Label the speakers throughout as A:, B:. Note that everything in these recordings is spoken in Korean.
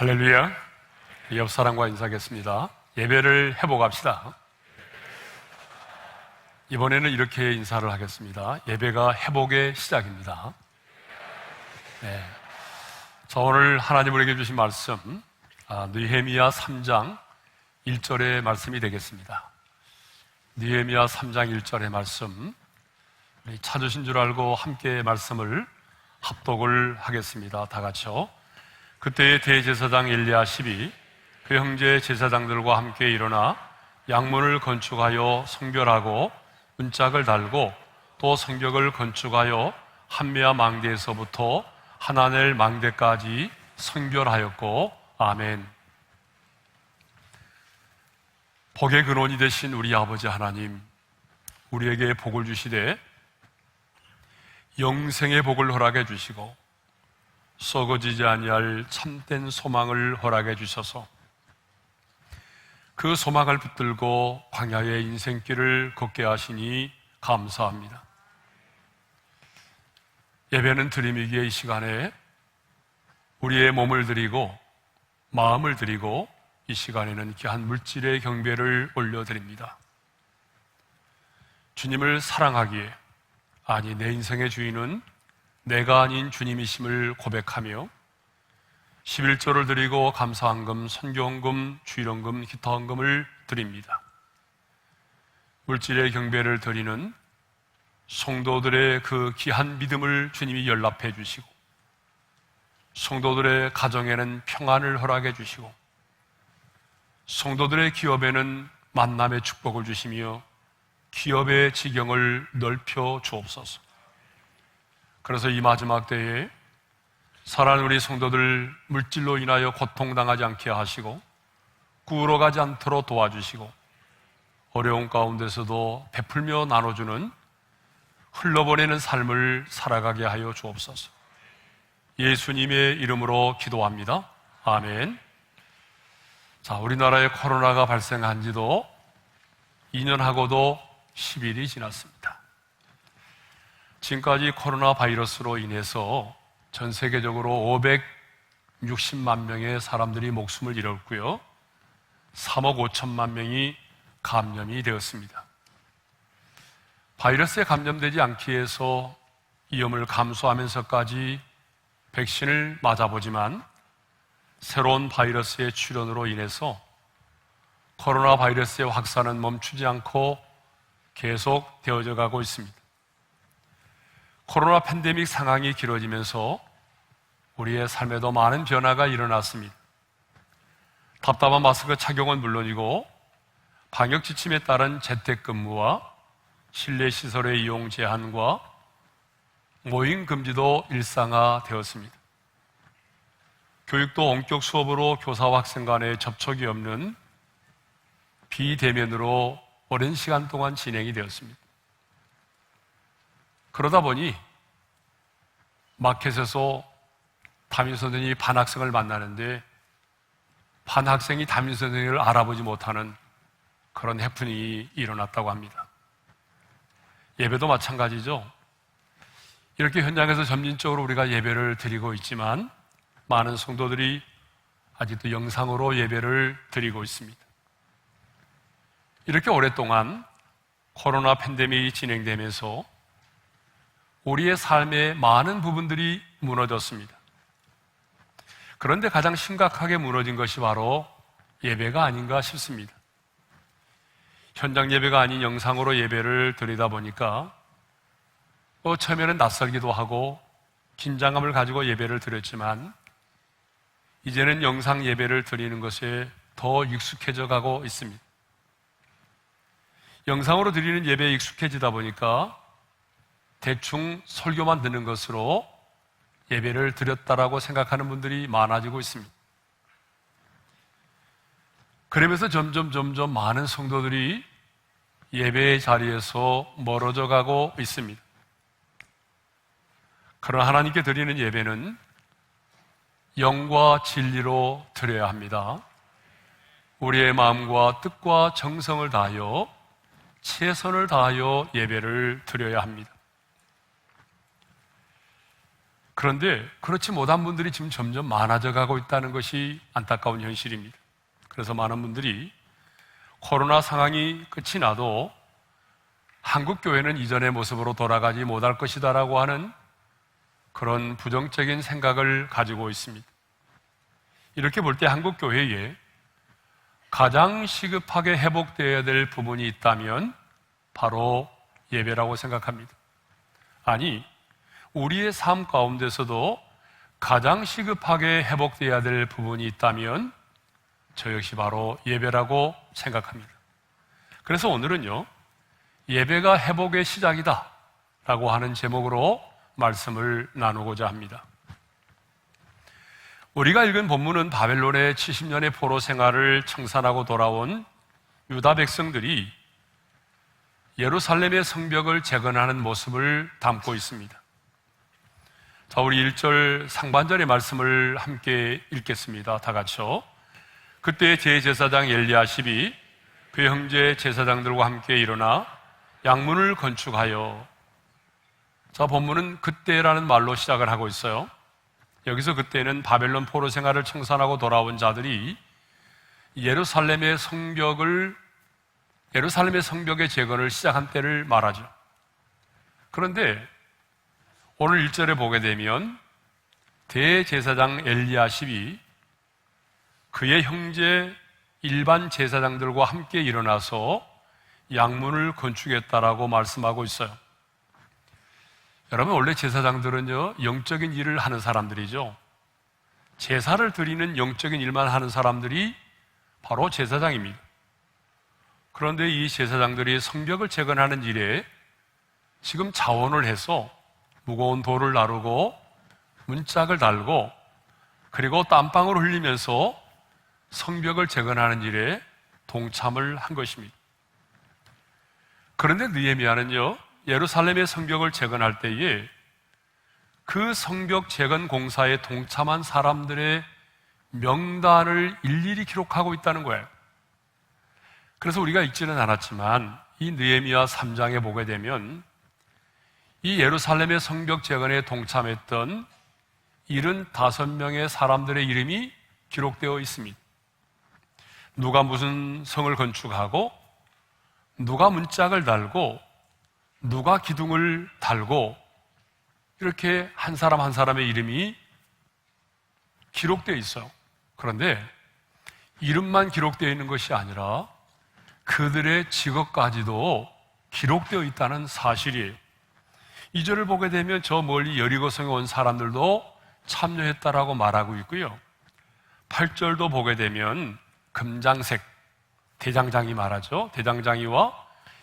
A: 할렐루야. 옆 사람과 인사하겠습니다. 예배를 회복합시다. 이번에는 이렇게 인사를 하겠습니다. 예배가 회복의 시작입니다. 네. 자, 오늘 하나님 우리에게 주신 말씀, 느헤미야 3장 1절의 말씀이 되겠습니다. 느헤미야 3장 1절의 말씀, 찾으신 줄 알고 함께 말씀을 합독을 하겠습니다. 다 같이요. 그때의 대제사장 엘리야십이 그 형제 제사장들과 함께 일어나 양문을 건축하여 성별하고 문짝을 달고 또 성벽을 건축하여 한메아 망대에서부터 하나넬 망대까지 성별하였고, 아멘. 복의 근원이 되신 우리 아버지 하나님, 우리에게 복을 주시되 영생의 복을 허락해 주시고 썩어지지 아니할 참된 소망을 허락해 주셔서 그 소망을 붙들고 광야의 인생길을 걷게 하시니 감사합니다. 예배는 드림이기에 이 시간에 우리의 몸을 드리고 마음을 드리고 이 시간에는 귀한 물질의 경배를 올려드립니다. 주님을 사랑하기에, 아니 내 인생의 주인은 내가 아닌 주님이심을 고백하며 11조를 드리고 감사헌금, 선교헌금, 주일헌금, 기타헌금을 드립니다. 물질의 경배를 드리는 성도들의 그 귀한 믿음을 주님이 연락해 주시고 성도들의 가정에는 평안을 허락해 주시고 성도들의 기업에는 만남의 축복을 주시며 기업의 지경을 넓혀 주옵소서. 그래서 이 마지막 때에 사랑하는 우리 성도들 물질로 인하여 고통당하지 않게 하시고 구으러가지 않도록 도와주시고 어려운 가운데서도 베풀며 나눠주는 흘러보내는 삶을 살아가게 하여 주옵소서. 예수님의 이름으로 기도합니다. 아멘. 자, 우리나라에 코로나가 발생한 지도 2년하고도 10일이 지났습니다. 지금까지 코로나 바이러스로 인해서 전 세계적으로 560만 명의 사람들이 목숨을 잃었고요. 3억 5천만 명이 감염이 되었습니다. 바이러스에 감염되지 않기 위해서 위험을 감수하면서까지 백신을 맞아보지만 새로운 바이러스의 출현으로 인해서 코로나 바이러스의 확산은 멈추지 않고 계속 되어져 가고 있습니다. 코로나 팬데믹 상황이 길어지면서 우리의 삶에도 많은 변화가 일어났습니다. 답답한 마스크 착용은 물론이고 방역 지침에 따른 재택근무와 실내 시설의 이용 제한과 모임 금지도 일상화되었습니다. 교육도 원격 수업으로 교사와 학생 간의 접촉이 없는 비대면으로 오랜 시간 동안 진행이 되었습니다. 그러다 보니 마켓에서 담임선생님이 반학생을 만나는데 반학생이 담임선생님을 알아보지 못하는 그런 해프닝이 일어났다고 합니다. 예배도 마찬가지죠. 이렇게 현장에서 점진적으로 우리가 예배를 드리고 있지만 많은 성도들이 아직도 영상으로 예배를 드리고 있습니다. 이렇게 오랫동안 코로나 팬데믹이 진행되면서 우리의 삶의 많은 부분들이 무너졌습니다. 그런데 가장 심각하게 무너진 것이 바로 예배가 아닌가 싶습니다. 현장 예배가 아닌 영상으로 예배를 드리다 보니까 처음에는 낯설기도 하고 긴장감을 가지고 예배를 드렸지만 이제는 영상 예배를 드리는 것에 더 익숙해져 가고 있습니다. 영상으로 드리는 예배에 익숙해지다 보니까 대충 설교만 듣는 것으로 예배를 드렸다라고 생각하는 분들이 많아지고 있습니다. 그러면서 점점 많은 성도들이 예배의 자리에서 멀어져 가고 있습니다. 그러나 하나님께 드리는 예배는 영과 진리로 드려야 합니다. 우리의 마음과 뜻과 정성을 다하여 최선을 다하여 예배를 드려야 합니다. 그런데 그렇지 못한 분들이 지금 점점 많아져 가고 있다는 것이 안타까운 현실입니다. 그래서 많은 분들이 코로나 상황이 끝이 나도 한국 교회는 이전의 모습으로 돌아가지 못할 것이다라고 하는 그런 부정적인 생각을 가지고 있습니다. 이렇게 볼 때 한국 교회에 가장 시급하게 회복되어야 될 부분이 있다면 바로 예배라고 생각합니다. 아니, 우리의 삶 가운데서도 가장 시급하게 회복되어야 될 부분이 있다면 저 역시 바로 예배라고 생각합니다. 그래서 오늘은요, 예배가 회복의 시작이다 라고 하는 제목으로 말씀을 나누고자 합니다. 우리가 읽은 본문은 바벨론의 70년의 포로 생활을 청산하고 돌아온 유다 백성들이 예루살렘의 성벽을 재건하는 모습을 담고 있습니다. 자, 우리 1절 상반절의 말씀을 함께 읽겠습니다. 다 같이요. 그때 제사장 엘리야십이 그 형제 제사장들과 함께 일어나 양문을 건축하여. 자, 본문은 그때라는 말로 시작을 하고 있어요. 여기서 그때는 바벨론 포로 생활을 청산하고 돌아온 자들이 예루살렘의 성벽의 재건을 시작한 때를 말하죠. 그런데 오늘 1절에 보게 되면 대제사장 엘리야십이 그의 형제 일반 제사장들과 함께 일어나서 양문을 건축했다라고 말씀하고 있어요. 여러분, 원래 제사장들은요, 영적인 일을 하는 사람들이죠. 제사를 드리는 영적인 일만 하는 사람들이 바로 제사장입니다. 그런데 이 제사장들이 성벽을 재건하는 일에 지금 자원을 해서 무거운 돌을 나르고 문짝을 달고 그리고 땀방울 흘리면서 성벽을 재건하는 일에 동참을 한 것입니다. 그런데 느헤미야는요, 예루살렘의 성벽을 재건할 때에 그 성벽 재건 공사에 동참한 사람들의 명단을 일일이 기록하고 있다는 거예요. 그래서 우리가 읽지는 않았지만 이 느헤미야 3장에 보게 되면 이 예루살렘의 성벽 재건에 동참했던 75명의 사람들의 이름이 기록되어 있습니다. 누가 무슨 성을 건축하고, 누가 문짝을 달고, 누가 기둥을 달고, 이렇게 한 사람 한 사람의 이름이 기록되어 있어요. 그런데 이름만 기록되어 있는 것이 아니라 그들의 직업까지도 기록되어 있다는 사실이에요. 2절을 보게 되면 저 멀리 여리고성에 온 사람들도 참여했다라고 말하고 있고요. 8절도 보게 되면 금장색, 대장장이 말하죠. 대장장이와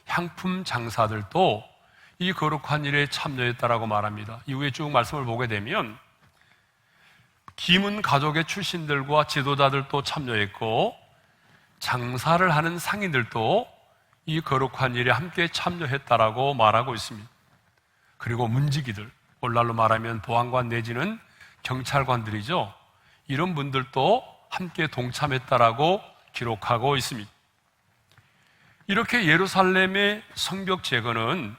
A: 향품 장사들도 이 거룩한 일에 참여했다라고 말합니다. 이후에 쭉 말씀을 보게 되면 기문 가족의 출신들과 지도자들도 참여했고 장사를 하는 상인들도 이 거룩한 일에 함께 참여했다라고 말하고 있습니다. 그리고 문지기들, 오늘날로 말하면 보안관 내지는 경찰관들이죠. 이런 분들도 함께 동참했다라고 기록하고 있습니다. 이렇게 예루살렘의 성벽 재건은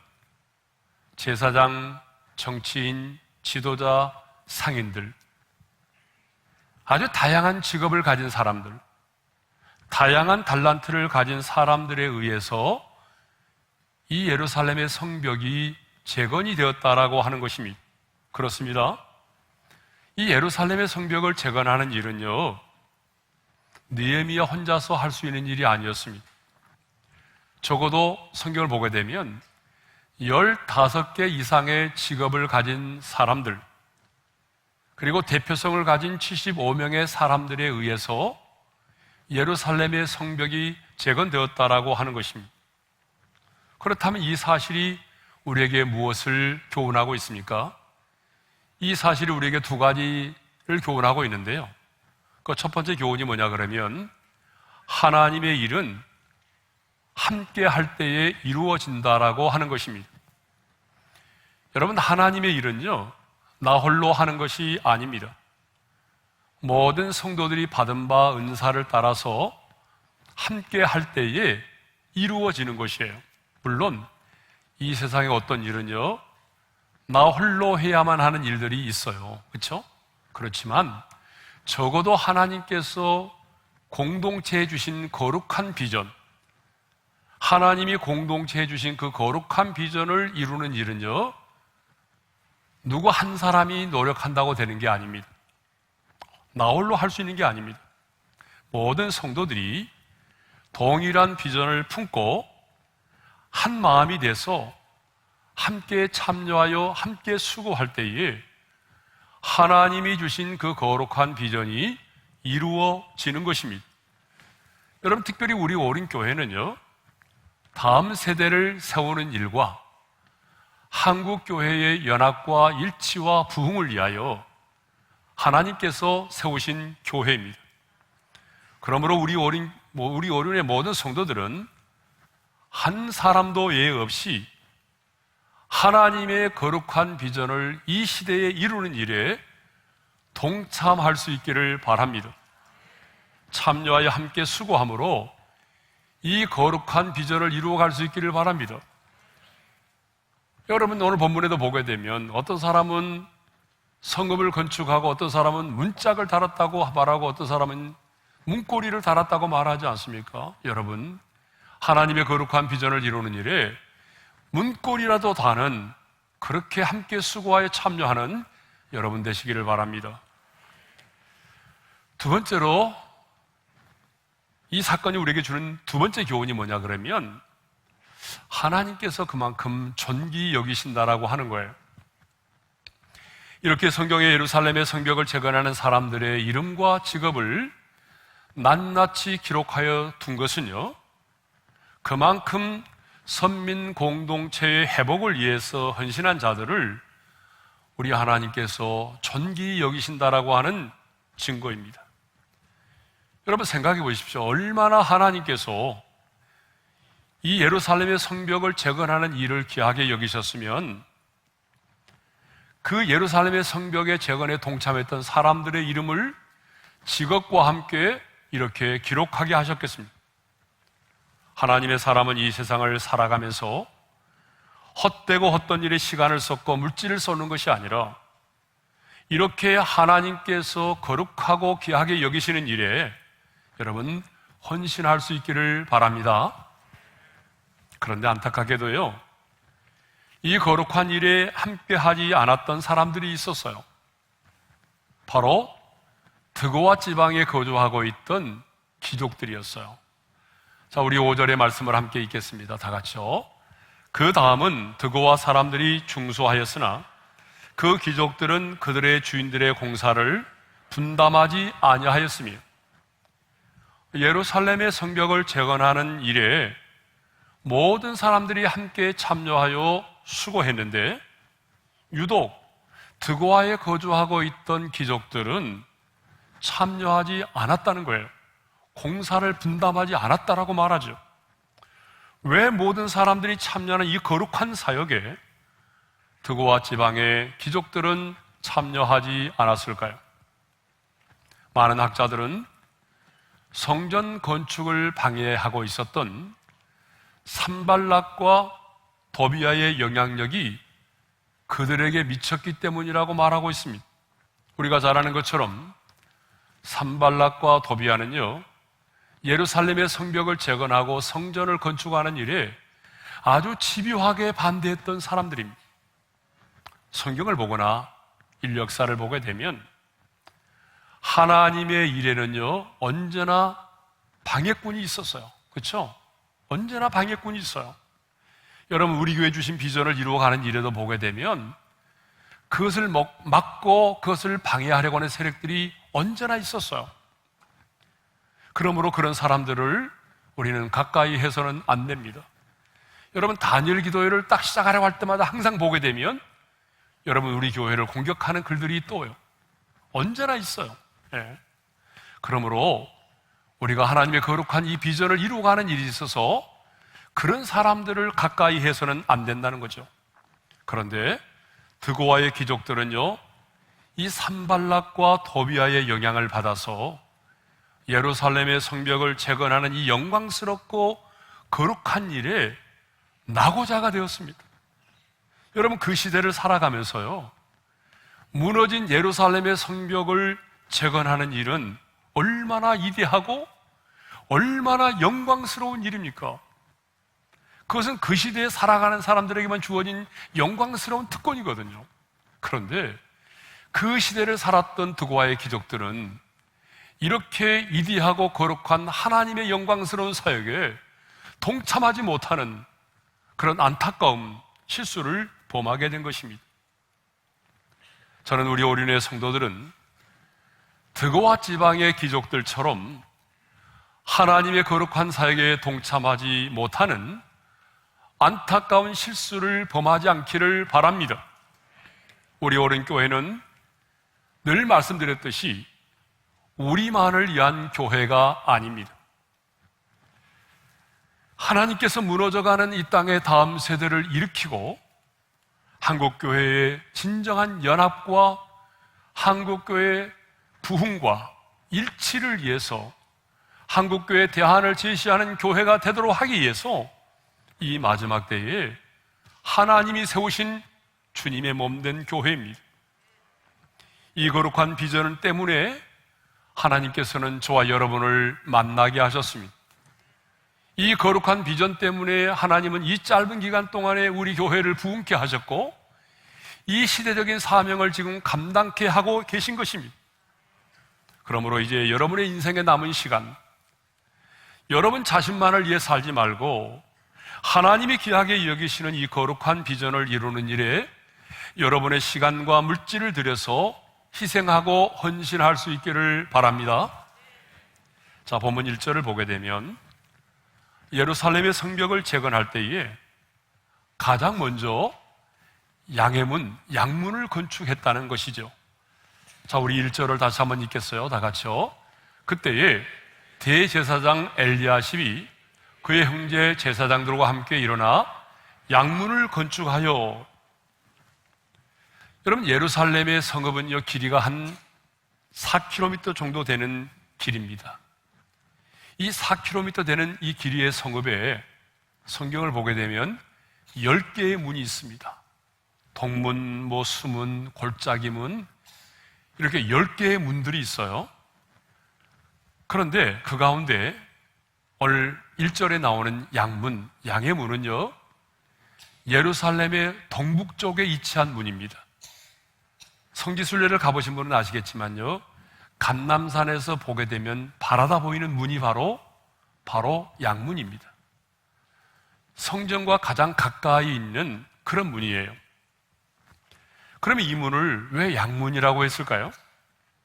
A: 제사장, 정치인, 지도자, 상인들, 아주 다양한 직업을 가진 사람들, 다양한 달란트를 가진 사람들에 의해서 이 예루살렘의 성벽이 재건이 되었다라고 하는 것입니다. 그렇습니다. 이 예루살렘의 성벽을 재건하는 일은요, 느헤미야 혼자서 할 수 있는 일이 아니었습니다. 적어도 성경을 보게 되면 15개 이상의 직업을 가진 사람들, 그리고 대표성을 가진 75명의 사람들에 의해서 예루살렘의 성벽이 재건되었다라고 하는 것입니다. 그렇다면 이 사실이 우리에게 무엇을 교훈하고 있습니까? 이 사실이 우리에게 두 가지를 교훈하고 있는데요. 그 첫 번째 교훈이 뭐냐 그러면 하나님의 일은 함께 할 때에 이루어진다라고 하는 것입니다. 여러분, 하나님의 일은요, 나 홀로 하는 것이 아닙니다. 모든 성도들이 받은 바 은사를 따라서 함께 할 때에 이루어지는 것이에요. 물론 이 세상의 어떤 일은요, 나 홀로 해야만 하는 일들이 있어요. 그렇죠? 그렇지만 적어도 하나님께서 공동체에 주신 거룩한 비전, 하나님이 공동체에 주신 그 거룩한 비전을 이루는 일은요, 누구 한 사람이 노력한다고 되는 게 아닙니다. 나 홀로 할 수 있는 게 아닙니다. 모든 성도들이 동일한 비전을 품고 한 마음이 돼서 함께 참여하여 함께 수고할 때에 하나님이 주신 그 거룩한 비전이 이루어지는 것입니다. 여러분, 특별히 우리 오륜교회는요, 다음 세대를 세우는 일과 한국교회의 연합과 일치와 부흥을 위하여 하나님께서 세우신 교회입니다. 그러므로 우리 오륜의 모든 성도들은 한 사람도 예외 없이 하나님의 거룩한 비전을 이 시대에 이루는 일에 동참할 수 있기를 바랍니다. 참여하여 함께 수고함으로 이 거룩한 비전을 이루어갈 수 있기를 바랍니다. 여러분, 오늘 본문에도 보게 되면 어떤 사람은 성읍을 건축하고 어떤 사람은 문짝을 달았다고 말하고 어떤 사람은 문고리를 달았다고 말하지 않습니까? 여러분, 하나님의 거룩한 비전을 이루는 일에 문고리라도 다는 그렇게 함께 수고하여 참여하는 여러분 되시기를 바랍니다. 두 번째로 이 사건이 우리에게 주는 두 번째 교훈이 뭐냐 그러면 하나님께서 그만큼 존귀 여기신다라고 하는 거예요. 이렇게 성경의 예루살렘의 성벽을 재건하는 사람들의 이름과 직업을 낱낱이 기록하여 둔 것은요, 그만큼 선민 공동체의 회복을 위해서 헌신한 자들을 우리 하나님께서 존귀 여기신다라고 하는 증거입니다. 여러분, 생각해 보십시오. 얼마나 하나님께서 이 예루살렘의 성벽을 재건하는 일을 귀하게 여기셨으면 그 예루살렘의 성벽의 재건에 동참했던 사람들의 이름을 직업과 함께 이렇게 기록하게 하셨겠습니다. 하나님의 사람은 이 세상을 살아가면서 헛되고 헛된 일에 시간을 쏟고 물질을 쏟는 것이 아니라 이렇게 하나님께서 거룩하고 귀하게 여기시는 일에 여러분 헌신할 수 있기를 바랍니다. 그런데 안타깝게도요, 이 거룩한 일에 함께하지 않았던 사람들이 있었어요. 바로 드고와 지방에 거주하고 있던 귀족들이었어요. 자, 우리 5절의 말씀을 함께 읽겠습니다. 다 같이요. 그 다음은 드고와 사람들이 중소하였으나 그 귀족들은 그들의 주인들의 공사를 분담하지 아니하였으며 예루살렘의 성벽을 재건하는 일에 모든 사람들이 함께 참여하여 수고했는데 유독 드고아에 거주하고 있던 귀족들은 참여하지 않았다는 거예요. 공사를 분담하지 않았다라고 말하죠. 왜 모든 사람들이 참여하는 이 거룩한 사역에 드고아 지방의 귀족들은 참여하지 않았을까요? 많은 학자들은 성전 건축을 방해하고 있었던 산발락과 도비아의 영향력이 그들에게 미쳤기 때문이라고 말하고 있습니다. 우리가 잘 아는 것처럼 산발락과 도비아는요, 예루살렘의 성벽을 재건하고 성전을 건축하는 일에 아주 집요하게 반대했던 사람들입니다. 성경을 보거나 인력사를 보게 되면 하나님의 일에는요, 언제나 방해꾼이 있었어요. 그렇죠? 언제나 방해꾼이 있어요. 여러분, 우리 교회 주신 비전을 이루어가는 일에도 보게 되면 그것을 막고 그것을 방해하려고 하는 세력들이 언제나 있었어요. 그러므로 그런 사람들을 우리는 가까이 해서는 안 됩니다. 여러분, 다니엘 기도회를 딱 시작하려고 할 때마다 항상 보게 되면 여러분, 우리 교회를 공격하는 글들이 또요, 언제나 있어요. 예. 그러므로 우리가 하나님의 거룩한 이 비전을 이루어가는 일이 있어서 그런 사람들을 가까이 해서는 안 된다는 거죠. 그런데 드고아의 귀족들은요, 이 산발락과 도비아의 영향을 받아서 예루살렘의 성벽을 재건하는 이 영광스럽고 거룩한 일에 낙오자가 되었습니다. 여러분, 그 시대를 살아가면서요, 무너진 예루살렘의 성벽을 재건하는 일은 얼마나 이대하고 얼마나 영광스러운 일입니까? 그것은 그 시대에 살아가는 사람들에게만 주어진 영광스러운 특권이거든요. 그런데 그 시대를 살았던 드고아의 귀족들은 이렇게 이디하고 거룩한 하나님의 영광스러운 사역에 동참하지 못하는 그런 안타까운 실수를 범하게 된 것입니다. 저는 우리 오륜의 성도들은 드고아 지방의 귀족들처럼 하나님의 거룩한 사역에 동참하지 못하는 안타까운 실수를 범하지 않기를 바랍니다. 우리 오륜교회는 늘 말씀드렸듯이 우리만을 위한 교회가 아닙니다. 하나님께서 무너져가는 이 땅의 다음 세대를 일으키고 한국교회의 진정한 연합과 한국교회의 부흥과 일치를 위해서 한국교회의 대안을 제시하는 교회가 되도록 하기 위해서 이 마지막 때에 하나님이 세우신 주님의 몸된 교회입니다. 이 거룩한 비전 때문에 하나님께서는 저와 여러분을 만나게 하셨습니다. 이 거룩한 비전 때문에 하나님은 이 짧은 기간 동안에 우리 교회를 부흥케 하셨고 이 시대적인 사명을 지금 감당케 하고 계신 것입니다. 그러므로 이제 여러분의 인생에 남은 시간, 여러분 자신만을 위해 살지 말고 하나님이 귀하게 여기시는 이 거룩한 비전을 이루는 일에 여러분의 시간과 물질을 들여서 희생하고 헌신할 수 있기를 바랍니다. 자, 본문 1절을 보게 되면 예루살렘의 성벽을 재건할 때에 가장 먼저 양의 문, 양문을 건축했다는 것이죠. 자, 우리 1절을 다시 한번 읽겠어요. 다 같이요. 그때에 대제사장 엘리야십이 그의 형제 제사장들과 함께 일어나 양문을 건축하여. 여러분, 예루살렘의 성읍은요, 길이가 한 4km 정도 되는 길입니다. 이 4km 되는 이 길이의 성읍에 성경을 보게 되면 10개의 문이 있습니다. 동문, 수문, 골짜기 문, 이렇게 10개의 문들이 있어요. 그런데 그 가운데 오늘 1절에 나오는 양문, 양의 문은요, 예루살렘의 동북쪽에 위치한 문입니다. 성지순례를 가보신 분은 아시겠지만요, 감람산에서 보게 되면 바라다 보이는 문이 바로 양문입니다. 성전과 가장 가까이 있는 그런 문이에요. 그러면 이 문을 왜 양문이라고 했을까요?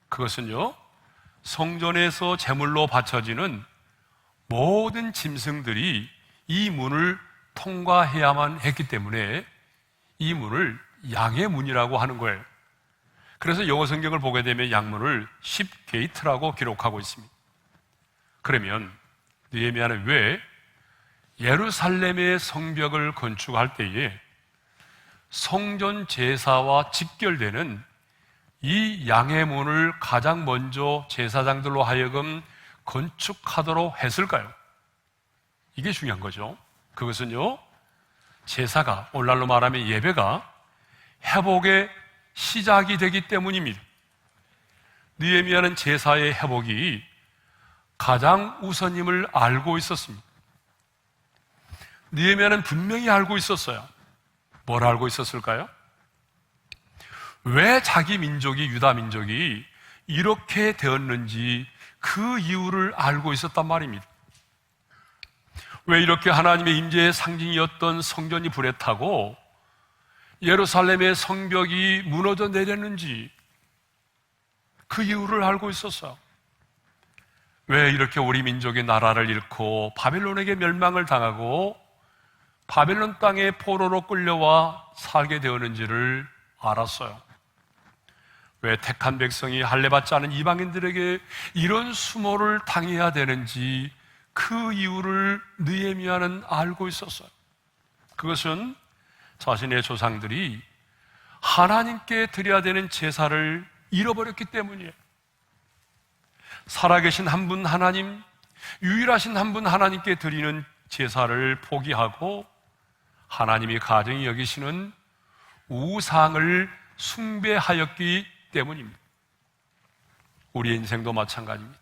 A: 그것은요, 성전에서 제물로 바쳐지는 모든 짐승들이 이 문을 통과해야만 했기 때문에 이 문을 양의 문이라고 하는 거예요. 그래서 영어 성경을 보게 되면 양문을 십게이트라고 기록하고 있습니다. 그러면 느헤미야는 왜 예루살렘의 성벽을 건축할 때에 성전 제사와 직결되는 이 양의 문을 가장 먼저 제사장들로 하여금 건축하도록 했을까요? 이게 중요한 거죠. 그것은요, 제사가, 오늘날로 말하면 예배가 회복의 시작이 되기 때문입니다. 느헤미야는 제사의 회복이 가장 우선임을 알고 있었습니다. 느헤미야는 분명히 알고 있었어요. 뭘 알고 있었을까요? 왜 자기 민족이, 유다 민족이 이렇게 되었는지 그 이유를 알고 있었단 말입니다. 왜 이렇게 하나님의 임재의 상징이었던 성전이 불에 타고 예루살렘의 성벽이 무너져 내렸는지 그 이유를 알고 있었어요. 왜 이렇게 우리 민족의 나라를 잃고 바벨론에게 멸망을 당하고 바벨론 땅에 포로로 끌려와 살게 되었는지를 알았어요. 왜 택한 백성이 할례받지 않은 이방인들에게 이런 수모를 당해야 되는지 그 이유를 느헤미야는 알고 있었어요. 그것은 자신의 조상들이 하나님께 드려야 되는 제사를 잃어버렸기 때문이에요. 살아계신 한 분 하나님, 유일하신 한 분 하나님께 드리는 제사를 포기하고 하나님이 가증히 여기시는 우상을 숭배하였기 때문입니다. 우리의 인생도 마찬가지입니다.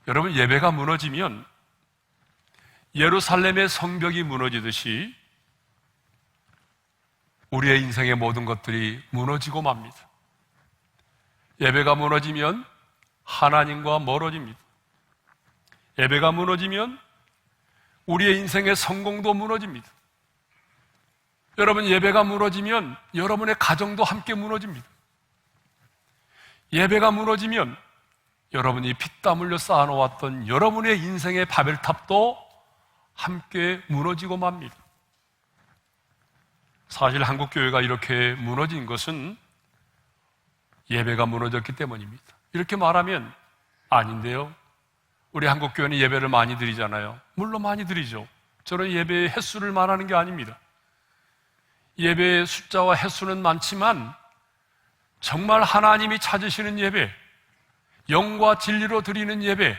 A: 여러분, 예배가 무너지면 예루살렘의 성벽이 무너지듯이 우리의 인생의 모든 것들이 무너지고 맙니다. 예배가 무너지면 하나님과 멀어집니다. 예배가 무너지면 우리의 인생의 성공도 무너집니다. 여러분, 예배가 무너지면 여러분의 가정도 함께 무너집니다. 예배가 무너지면 여러분이 피땀 흘려 쌓아놓았던 여러분의 인생의 바벨탑도 함께 무너지고 맙니다. 사실 한국교회가 이렇게 무너진 것은 예배가 무너졌기 때문입니다. 이렇게 말하면 아닌데요. 우리 한국교회는 예배를 많이 드리잖아요. 물론 많이 드리죠. 저는 예배의 횟수를 말하는 게 아닙니다. 예배의 숫자와 횟수는 많지만 정말 하나님이 찾으시는 예배, 영과 진리로 드리는 예배,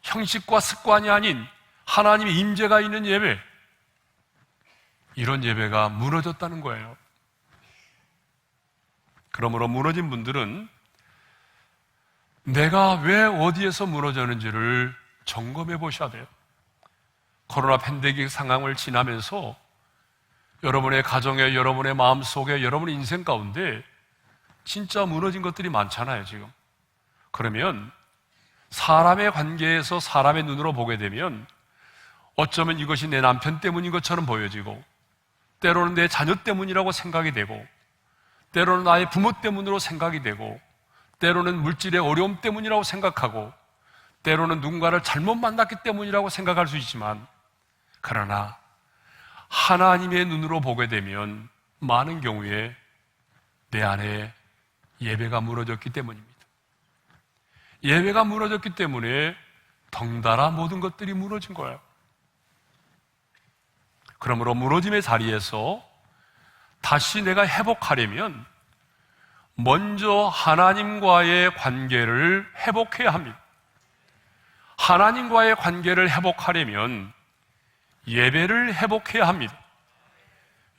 A: 형식과 습관이 아닌 하나님의 임재가 있는 예배, 이런 예배가 무너졌다는 거예요. 그러므로 무너진 분들은 내가 왜 어디에서 무너졌는지를 점검해 보셔야 돼요. 코로나 팬데믹 상황을 지나면서 여러분의 가정에, 여러분의 마음속에, 여러분의 인생 가운데 진짜 무너진 것들이 많잖아요, 지금. 그러면 사람의 관계에서 사람의 눈으로 보게 되면 어쩌면 이것이 내 남편 때문인 것처럼 보여지고, 때로는 내 자녀 때문이라고 생각이 되고, 때로는 나의 부모 때문으로 생각이 되고, 때로는 물질의 어려움 때문이라고 생각하고, 때로는 누군가를 잘못 만났기 때문이라고 생각할 수 있지만, 그러나 하나님의 눈으로 보게 되면 많은 경우에 내 안에 예배가 무너졌기 때문입니다. 예배가 무너졌기 때문에 덩달아 모든 것들이 무너진 거예요. 그러므로 무너짐의 자리에서 다시 내가 회복하려면 먼저 하나님과의 관계를 회복해야 합니다. 하나님과의 관계를 회복하려면 예배를 회복해야 합니다.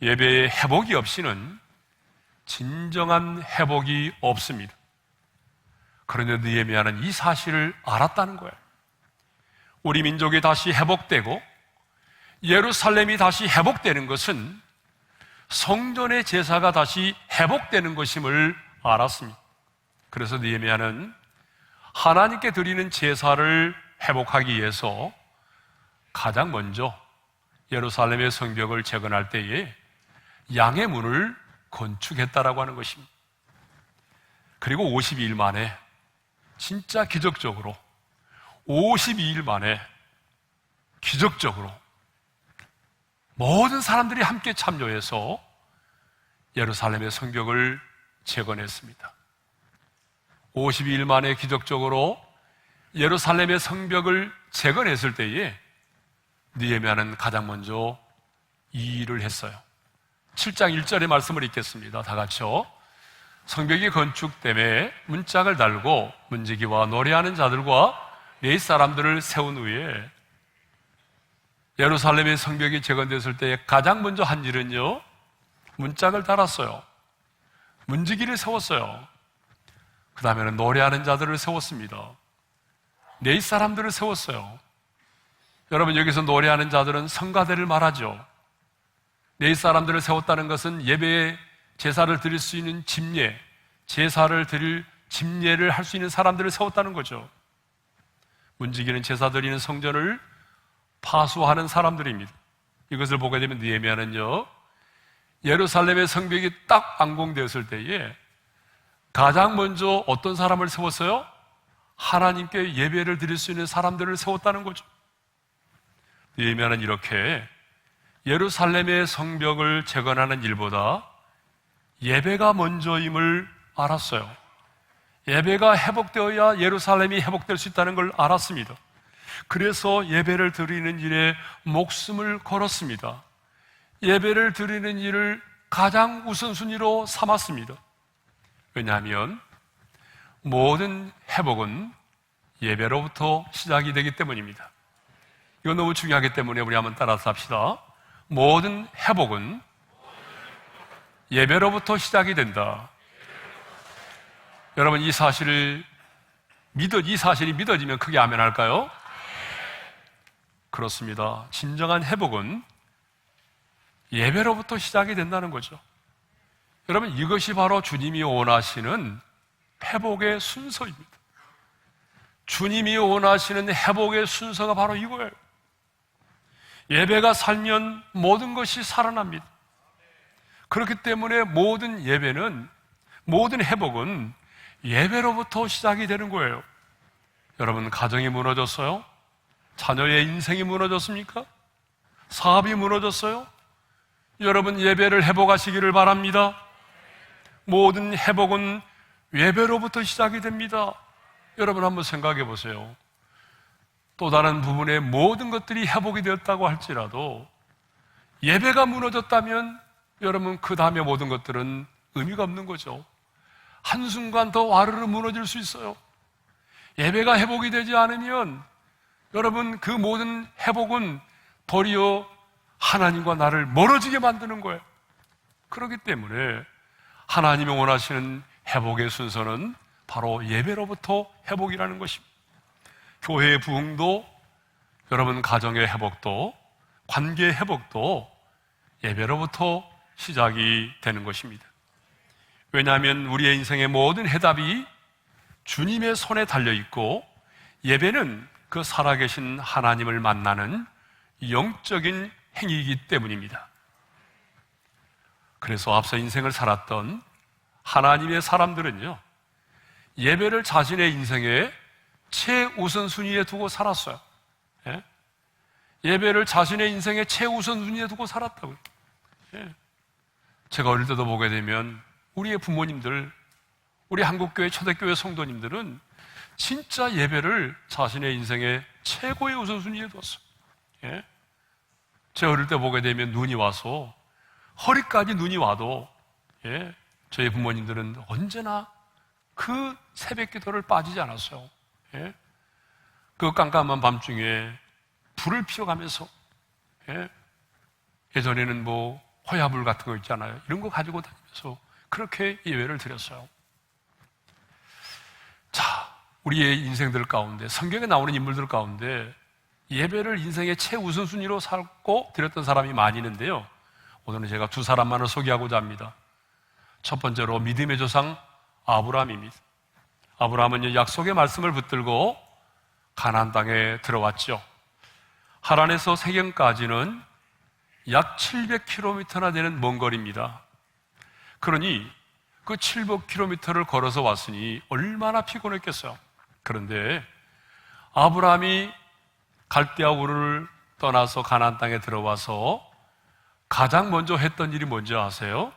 A: 예배의 회복이 없이는 진정한 회복이 없습니다. 그런데 느헤미야는 이 사실을 알았다는 거예요. 우리 민족이 다시 회복되고 예루살렘이 다시 회복되는 것은 성전의 제사가 다시 회복되는 것임을 알았습니다. 그래서 느헤미야는 하나님께 드리는 제사를 회복하기 위해서 가장 먼저 예루살렘의 성벽을 재건할 때에 양의 문을 건축했다라고 하는 것입니다. 그리고 52일 만에, 진짜 기적적으로 52일 만에 기적적으로 모든 사람들이 함께 참여해서 예루살렘의 성벽을 재건했습니다. 52일 만에 기적적으로 예루살렘의 성벽을 재건했을 때에 느헤미야는 가장 먼저 이 일을 했어요. 7장 1절의 말씀을 읽겠습니다. 다 같이요. 성벽이 건축됨에 문짝을 달고 문지기와 노래하는 자들과 네 사람들을 세운 후에, 예루살렘의 성벽이 재건됐을 때 가장 먼저 한 일은요, 문짝을 달았어요. 문지기를 세웠어요. 그 다음에는 노래하는 자들을 세웠습니다. 네 사람들을 세웠어요. 여러분, 여기서 노래하는 자들은 성가대를 말하죠. 네 사람들을 세웠다는 것은 예배에 제사를 드릴 수 있는 집례, 제사를 드릴 집례를 할 수 있는 사람들을 세웠다는 거죠. 문지기는 제사 드리는 성전을 파수하는 사람들입니다. 이것을 보게 되면 느헤미야는요, 예루살렘의 성벽이 딱 완공되었을 때에 가장 먼저 어떤 사람을 세웠어요? 하나님께 예배를 드릴 수 있는 사람들을 세웠다는 거죠. 느헤미야는 이렇게 예루살렘의 성벽을 재건하는 일보다 예배가 먼저임을 알았어요. 예배가 회복되어야 예루살렘이 회복될 수 있다는 걸 알았습니다. 그래서 예배를 드리는 일에 목숨을 걸었습니다. 예배를 드리는 일을 가장 우선순위로 삼았습니다. 왜냐하면 모든 회복은 예배로부터 시작이 되기 때문입니다. 이건 너무 중요하기 때문에 우리 한번 따라서 합시다. 모든 회복은 예배로부터 시작이 된다. 여러분, 이 사실이 믿어지면 크게 아멘 할까요? 그렇습니다. 진정한 회복은 예배로부터 시작이 된다는 거죠. 여러분, 이것이 바로 주님이 원하시는 회복의 순서입니다. 주님이 원하시는 회복의 순서가 바로 이거예요. 예배가 살면 모든 것이 살아납니다. 그렇기 때문에 모든 예배는, 모든 회복은 예배로부터 시작이 되는 거예요. 여러분, 가정이 무너졌어요? 자녀의 인생이 무너졌습니까? 사업이 무너졌어요? 여러분, 예배를 회복하시기를 바랍니다. 모든 회복은 예배로부터 시작이 됩니다. 여러분, 한번 생각해 보세요. 또 다른 부분의 모든 것들이 회복이 되었다고 할지라도 예배가 무너졌다면 여러분, 그 다음에 모든 것들은 의미가 없는 거죠. 한순간 더 와르르 무너질 수 있어요. 예배가 회복이 되지 않으면 여러분, 그 모든 회복은 도리어 하나님과 나를 멀어지게 만드는 거예요. 그렇기 때문에 하나님이 원하시는 회복의 순서는 바로 예배로부터 회복이라는 것입니다. 교회의 부흥도, 여러분 가정의 회복도, 관계의 회복도 예배로부터 시작이 되는 것입니다. 왜냐하면 우리의 인생의 모든 해답이 주님의 손에 달려있고, 예배는 그 살아계신 하나님을 만나는 영적인 행위이기 때문입니다. 그래서 앞서 인생을 살았던 하나님의 사람들은요, 예배를 자신의 인생의 최우선순위에 두고 살았어요. 예? 예배를 자신의 인생의 최우선순위에 두고 살았다고요. 예. 제가 어릴 때도 보게 되면 우리의 부모님들, 우리 한국교회 초대교회 성도님들은 진짜 예배를 자신의 인생의 최고의 우선순위에 뒀어요. 예? 제가 어릴 때 보게 되면 눈이 와서, 허리까지 눈이 와도, 예? 저희 부모님들은 언제나 그 새벽 기도를 빠지지 않았어요. 예? 그 깜깜한 밤중에 불을 피워가면서, 예? 예전에는 뭐 호야불 같은 거 있잖아요. 이런 거 가지고 다니면서 그렇게 예배를 드렸어요. 자, 우리의 인생들 가운데, 성경에 나오는 인물들 가운데 예배를 인생의 최우선순위로 살고 드렸던 사람이 많이 있는데요, 오늘은 제가 두 사람만을 소개하고자 합니다. 첫 번째로 믿음의 조상 아브라함입니다. 아브라함은 약속의 말씀을 붙들고 가나안 땅에 들어왔죠. 하란에서 세겜까지는 약 700km나 되는 먼 거리입니다. 그러니 그 700km를 걸어서 왔으니 얼마나 피곤했겠어요. 그런데 아브라함이 갈대아 우르를 떠나서 가나안 땅에 들어와서 가장 먼저 했던 일이 뭔지 아세요?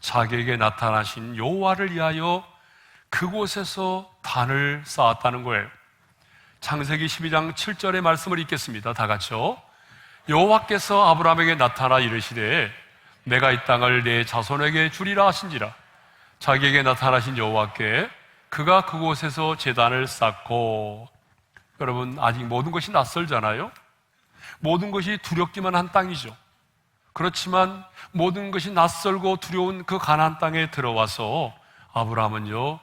A: 자기에게 나타나신 여호와를 위하여 그곳에서 단을 쌓았다는 거예요. 창세기 12장 7절의 말씀을 읽겠습니다. 다 같이요. 여호와께서 아브라함에게 나타나 이르시되 내가 이 땅을 내 자손에게 주리라 하신지라. 자기에게 나타나신 여호와께 그가 그곳에서 제단을 쌓고. 여러분, 아직 모든 것이 낯설잖아요. 모든 것이 두렵기만 한 땅이죠. 그렇지만 모든 것이 낯설고 두려운 그 가나안 땅에 들어와서 아브라함은요,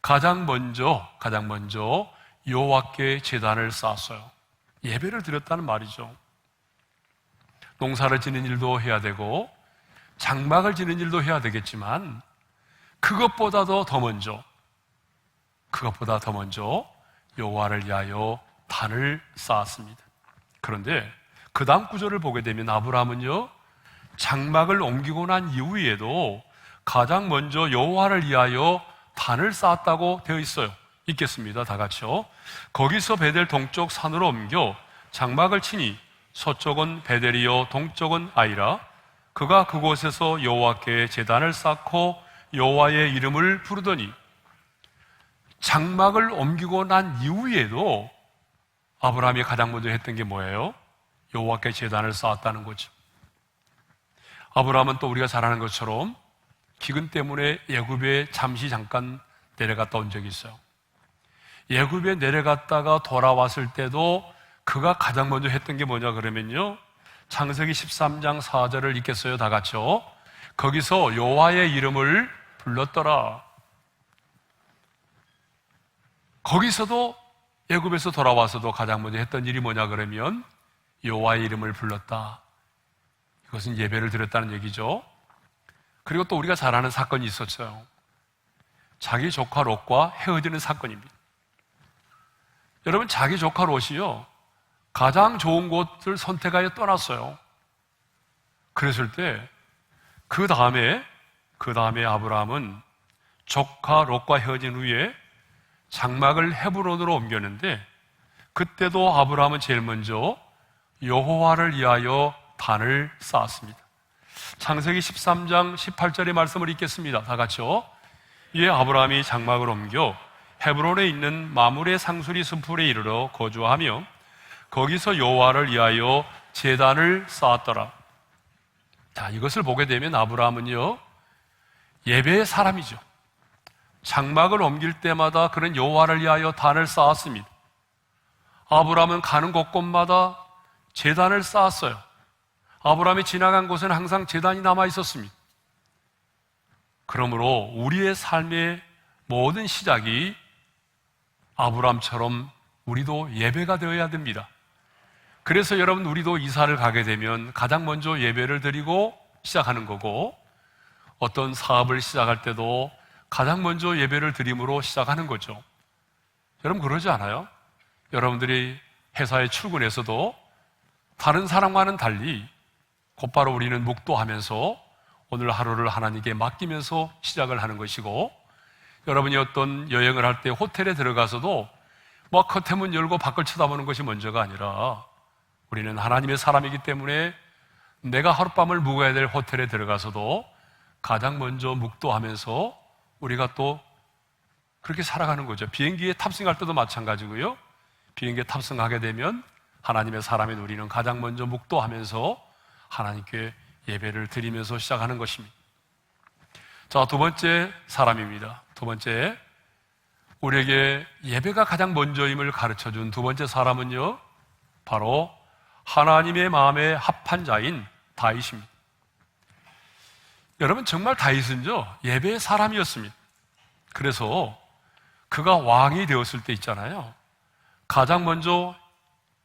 A: 가장 먼저 여호와께 제단을 쌓았어요. 예배를 드렸다는 말이죠. 농사를 지는 일도 해야 되고 장막을 지는 일도 해야 되겠지만 그것보다 더 먼저 여호와를 위하여 단을 쌓았습니다. 그런데 그 다음 구절을 보게 되면 아브라함은요, 장막을 옮기고 난 이후에도 가장 먼저 여호와를 위하여 단을 쌓았다고 되어 있어요. 읽겠습니다. 다 같이요. 거기서 베델 동쪽 산으로 옮겨 장막을 치니 서쪽은 베델이요 동쪽은 아이라. 그가 그곳에서 여호와께 제단을 쌓고 여호와의 이름을 부르더니. 장막을 옮기고 난 이후에도 아브라함이 가장 먼저 했던 게 뭐예요? 여호와께 제단을 쌓았다는 거죠. 아브라함은 또 우리가 잘 아는 것처럼 기근 때문에 애굽에 잠깐 내려갔다 온 적이 있어요. 애굽에 내려갔다가 돌아왔을 때도 그가 가장 먼저 했던 게 뭐냐 그러면요, 창세기 13장 4절을 읽겠어요. 다 같이요. 거기서 여호와의 이름을 불렀더라. 거기서도 애굽에서 돌아와서도 가장 먼저 했던 일이 뭐냐 그러면 여호와의 이름을 불렀다. 이것은 예배를 드렸다는 얘기죠. 그리고 또 우리가 잘 아는 사건이 있었어요. 자기 조카 롯과 헤어지는 사건입니다. 여러분, 자기 조카 롯이요, 가장 좋은 곳을 선택하여 떠났어요. 그랬을 때 그 다음에 아브라함은 조카 롯과 헤어진 후에 장막을 헤브론으로 옮겼는데, 그때도 아브라함은 제일 먼저 여호와를 위하여 단을 쌓았습니다. 창세기 13장 18절의 말씀을 읽겠습니다. 다 같이요. 이에 아브라함이 장막을 옮겨 헤브론에 있는 마므레 상수리 숲풀에 이르러 거주하며 거기서 여호와를 위하여 제단을 쌓았더라. 자, 이것을 보게 되면 아브라함은요, 예배의 사람이죠. 장막을 옮길 때마다 그런 여호와를 위하여 단을 쌓았습니다. 아브라함은 가는 곳곳마다 제단을 쌓았어요. 아브라함이 지나간 곳에는 항상 제단이 남아 있었습니다. 그러므로 우리의 삶의 모든 시작이 아브라함처럼 우리도 예배가 되어야 됩니다. 그래서 여러분, 우리도 이사를 가게 되면 가장 먼저 예배를 드리고 시작하는 거고, 어떤 사업을 시작할 때도 가장 먼저 예배를 드림으로 시작하는 거죠. 여러분, 그러지 않아요? 여러분들이 회사에 출근해서도 다른 사람과는 달리 곧바로 우리는 묵도하면서 오늘 하루를 하나님께 맡기면서 시작을 하는 것이고, 여러분이 어떤 여행을 할 때 호텔에 들어가서도 뭐 커튼문 열고 밖을 쳐다보는 것이 먼저가 아니라, 우리는 하나님의 사람이기 때문에 내가 하룻밤을 묵어야 될 호텔에 들어가서도 가장 먼저 묵도하면서 우리가 또 그렇게 살아가는 거죠. 비행기에 탑승할 때도 마찬가지고요. 비행기에 탑승하게 되면 하나님의 사람인 우리는 가장 먼저 묵도하면서 하나님께 예배를 드리면서 시작하는 것입니다. 자, 두 번째 사람입니다. 두 번째, 우리에게 예배가 가장 먼저임을 가르쳐준 두 번째 사람은요, 바로 하나님의 마음에 합한 자인 다윗입니다. 여러분, 정말 다윗은요, 예배의 사람이었습니다. 그래서 그가 왕이 되었을 때 있잖아요, 가장 먼저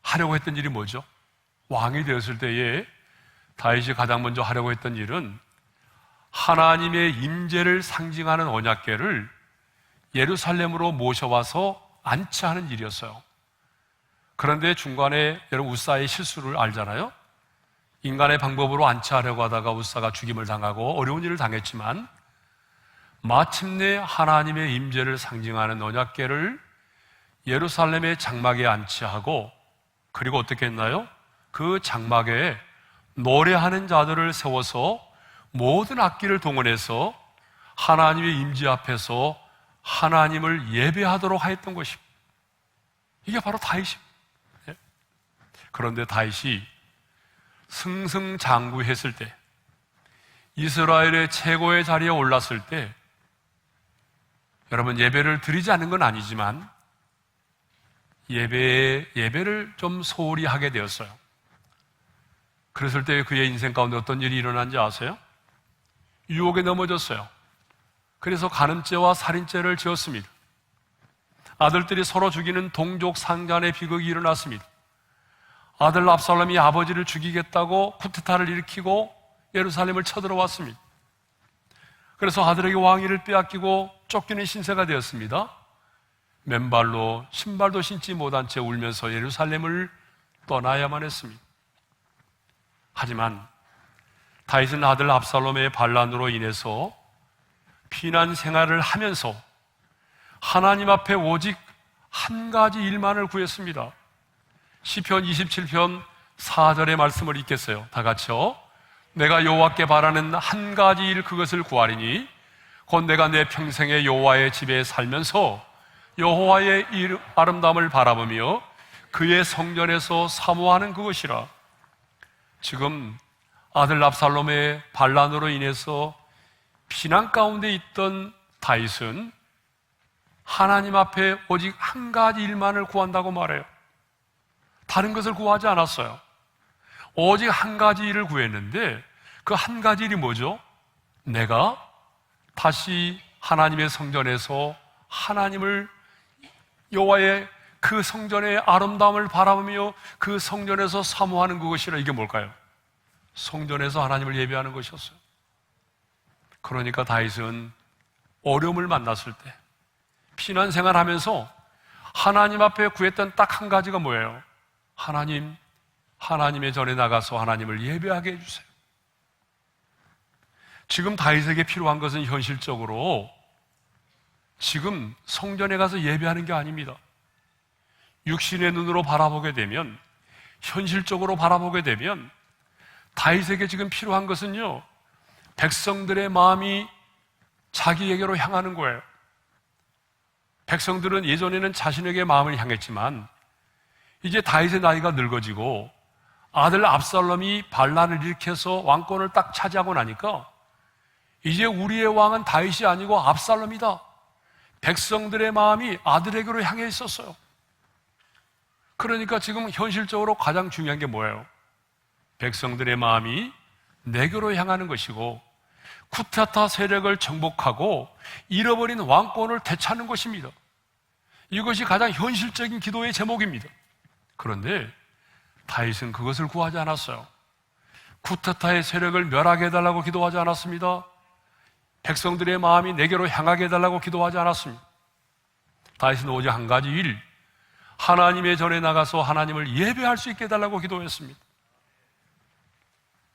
A: 하려고 했던 일이 뭐죠? 왕이 되었을 때에 다윗이 가장 먼저 하려고 했던 일은 하나님의 임재를 상징하는 언약궤를 예루살렘으로 모셔와서 안치하는 일이었어요. 그런데 중간에 여러분, 우사의 실수를 알잖아요. 인간의 방법으로 안치하려고 하다가 우사가 죽임을 당하고 어려운 일을 당했지만, 마침내 하나님의 임재를 상징하는 언약궤를 예루살렘의 장막에 안치하고, 그리고 어떻게 했나요? 그 장막에 노래하는 자들을 세워서 모든 악기를 동원해서 하나님의 임재 앞에서 하나님을 예배하도록 하였던 것입니다. 이게 바로 다윗입니다. 그런데 다윗이 승승장구했을 때, 이스라엘의 최고의 자리에 올랐을 때, 여러분, 예배를 드리지 않는 건 아니지만 예배를 좀 소홀히 하게 되었어요. 그랬을 때 그의 인생 가운데 어떤 일이 일어난지 아세요? 유혹에 넘어졌어요. 그래서 간음죄와 살인죄를 지었습니다. 아들들이 서로 죽이는 동족 상간의 비극이 일어났습니다. 아들 압살롬이 아버지를 죽이겠다고 쿠데타를 일으키고 예루살렘을 쳐들어왔습니다. 그래서 아들에게 왕위를 빼앗기고 쫓기는 신세가 되었습니다. 맨발로 신발도 신지 못한 채 울면서 예루살렘을 떠나야만 했습니다. 하지만 다윗은 아들 압살롬의 반란으로 인해서 피난 생활을 하면서 하나님 앞에 오직 한 가지 일만을 구했습니다. 시편 27편 4절의 말씀을 읽겠어요. 다 같이요. 내가 여호와께 바라는 한 가지 일, 그것을 구하리니 곧 내가 내 평생에 여호와의 집에 살면서 여호와의 아름다움을 바라보며 그의 성전에서 사모하는 그것이라. 지금 아들 압살롬의 반란으로 인해서 피난 가운데 있던 다윗은 하나님 앞에 오직 한 가지 일만을 구한다고 말해요. 다른 것을 구하지 않았어요. 오직 한 가지 일을 구했는데 그 한 가지 일이 뭐죠? 내가 다시 하나님의 성전에서 하나님을 여호와의 그 성전의 아름다움을 바라보며 그 성전에서 사모하는 그것이라. 이게 뭘까요? 성전에서 하나님을 예배하는 것이었어요. 그러니까 다윗은 어려움을 만났을 때 피난 생활하면서 하나님 앞에 구했던 딱 한 가지가 뭐예요? 하나님, 하나님의 전에 나가서 하나님을 예배하게 해주세요. 지금 다윗에게 필요한 것은 현실적으로 지금 성전에 가서 예배하는 게 아닙니다. 육신의 눈으로 바라보게 되면, 현실적으로 바라보게 되면 다윗에게 지금 필요한 것은요, 백성들의 마음이 자기에게로 향하는 거예요. 백성들은 예전에는 자신에게 마음을 향했지만 이제 다윗의 나이가 늙어지고 아들 압살롬이 반란을 일으켜서 왕권을 딱 차지하고 나니까 이제 우리의 왕은 다윗이 아니고 압살롬이다. 백성들의 마음이 아들에게로 향해 있었어요. 그러니까 지금 현실적으로 가장 중요한 게 뭐예요? 백성들의 마음이 내게로 향하는 것이고 쿠데타 세력을 정복하고 잃어버린 왕권을 되찾는 것입니다. 이것이 가장 현실적인 기도의 제목입니다. 그런데 다윗은 그것을 구하지 않았어요. 쿠데타의 세력을 멸하게 해달라고 기도하지 않았습니다. 백성들의 마음이 내게로 향하게 해달라고 기도하지 않았습니다. 다윗은 오직 한 가지 일, 하나님의 전에 나가서 하나님을 예배할 수 있게 해달라고 기도했습니다.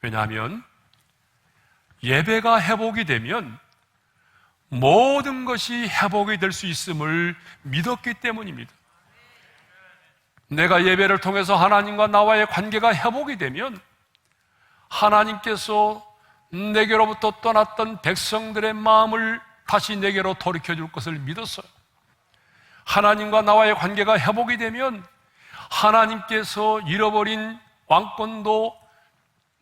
A: 왜냐하면 예배가 회복이 되면 모든 것이 회복이 될 수 있음을 믿었기 때문입니다. 내가 예배를 통해서 하나님과 나와의 관계가 회복이 되면 하나님께서 내게로부터 떠났던 백성들의 마음을 다시 내게로 돌이켜줄 것을 믿었어요. 하나님과 나와의 관계가 회복이 되면 하나님께서 잃어버린 왕권도,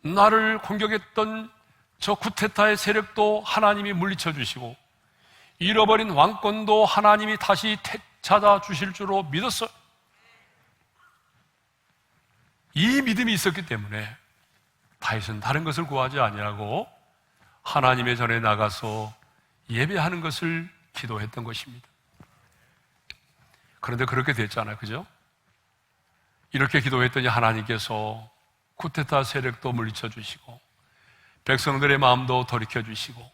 A: 나를 공격했던 저 쿠데타의 세력도 하나님이 물리쳐 주시고 잃어버린 왕권도 하나님이 다시 찾아 주실 줄로 믿었어요. 이 믿음이 있었기 때문에 다윗은 다른 것을 구하지 아니하고 하나님의 전에 나가서 예배하는 것을 기도했던 것입니다. 그런데 그렇게 됐잖아요, 그죠? 이렇게 기도했더니 하나님께서 쿠데타 세력도 물리쳐 주시고 백성들의 마음도 돌이켜 주시고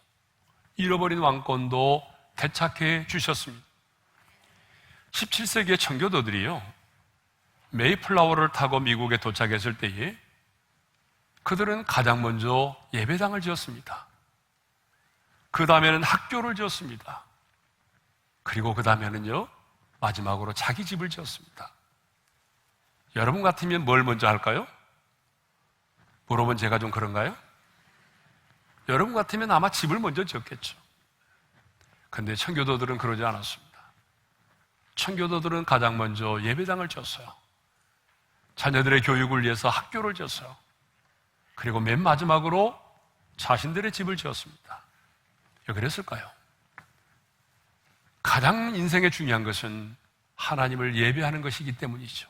A: 잃어버린 왕권도 되찾게 주셨습니다. 17세기의 청교도들이요, 메이플라워를 타고 미국에 도착했을 때에 그들은 가장 먼저 예배당을 지었습니다. 그 다음에는 학교를 지었습니다. 그리고 그 다음에는요, 마지막으로 자기 집을 지었습니다. 여러분 같으면 뭘 먼저 할까요? 물어본 제가 좀 그런가요? 여러분 같으면 아마 집을 먼저 지었겠죠. 근데 청교도들은 그러지 않았습니다. 청교도들은 가장 먼저 예배당을 지었어요. 자녀들의 교육을 위해서 학교를 지었어요. 그리고 맨 마지막으로 자신들의 집을 지었습니다. 왜 그랬을까요? 가장 인생에 중요한 것은 하나님을 예배하는 것이기 때문이죠.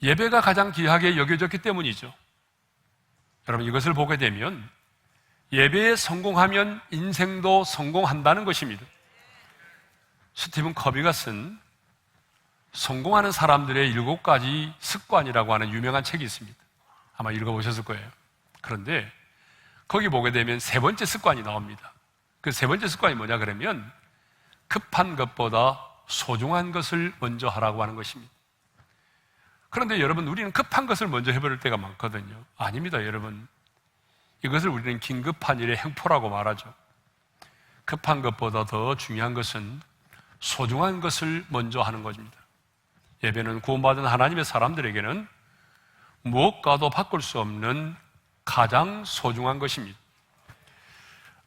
A: 예배가 가장 귀하게 여겨졌기 때문이죠. 여러분, 이것을 보게 되면 예배에 성공하면 인생도 성공한다는 것입니다. 스티븐 커비가 쓴 성공하는 사람들의 7가지 습관이라고 하는 유명한 책이 있습니다. 아마 읽어보셨을 거예요. 그런데 거기 보게 되면 3번째 습관이 나옵니다. 그 3번째 습관이 뭐냐 그러면 급한 것보다 소중한 것을 먼저 하라고 하는 것입니다. 그런데 여러분, 우리는 급한 것을 먼저 해버릴 때가 많거든요. 아닙니다, 여러분. 이것을 우리는 긴급한 일의 행포라고 말하죠. 급한 것보다 더 중요한 것은 소중한 것을 먼저 하는 것입니다. 예배는 구원받은 하나님의 사람들에게는 무엇과도 바꿀 수 없는 가장 소중한 것입니다.